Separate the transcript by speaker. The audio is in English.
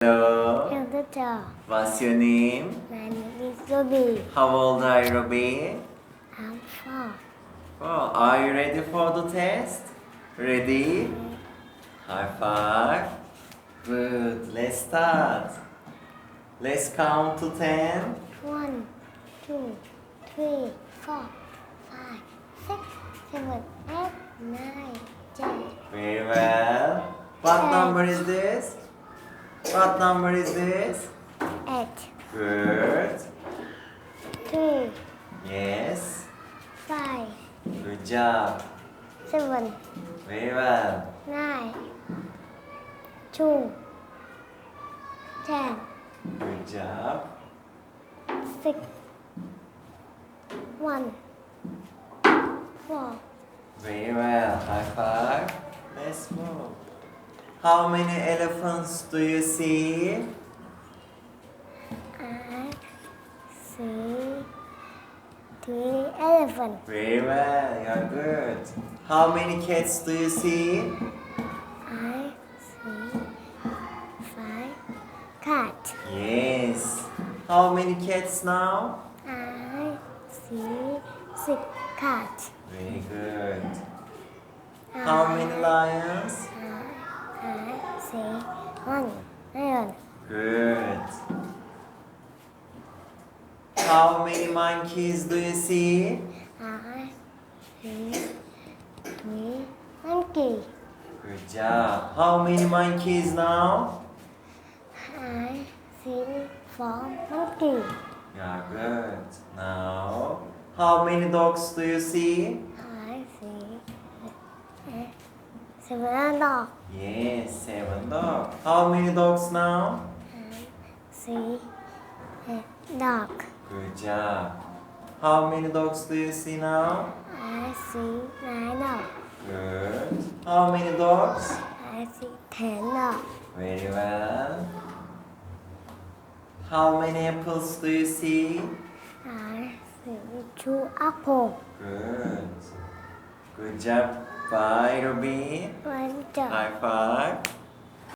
Speaker 1: Hello.
Speaker 2: Hello, teacher.
Speaker 1: What's your name?
Speaker 2: My name is Ruby.
Speaker 1: How old are you, Ruby?
Speaker 2: I'm 4.
Speaker 1: Oh, are you ready for the test? Ready? High five. Good. Let's start. Let's count to 10.
Speaker 2: 1, 2, 3, 4, 5, 6, 7, 8, 9, 10.
Speaker 1: Very well. What number is this? What number is this?
Speaker 2: 8,
Speaker 1: Good.
Speaker 2: 3,
Speaker 1: Yes.
Speaker 2: 5,
Speaker 1: Good job.
Speaker 2: 7,
Speaker 1: Very well.
Speaker 2: 9, 2, 10,
Speaker 1: Good job.
Speaker 2: 6, 1, 4.
Speaker 1: Very well. High five. Let's move. How many elephants do you see?
Speaker 2: I see 3 elephants.
Speaker 1: Very well. You're good. How many cats do you see?
Speaker 2: I see 5 cats.
Speaker 1: Yes. How many cats now?
Speaker 2: I see 6 cats.
Speaker 1: Very good. How many lions?
Speaker 2: I see 1 lion.
Speaker 1: Good. How many monkeys do you see?
Speaker 2: I see 3 monkeys.
Speaker 1: Good job. How many monkeys now?
Speaker 2: I see 4 monkeys.
Speaker 1: Yeah, good. Now, how many dogs do you see?
Speaker 2: I see 7 dogs.
Speaker 1: Yes, 7 dogs. How many dogs now?
Speaker 2: I see a dog.
Speaker 1: Good job. How many dogs do you see now?
Speaker 2: I see 9 dogs.
Speaker 1: Good. How many dogs?
Speaker 2: I see 10 dogs.
Speaker 1: Very well. How many apples do you see?
Speaker 2: I see 2 apples.
Speaker 1: Good. Good job. Bye, Ruby.
Speaker 2: One dog.
Speaker 1: High five.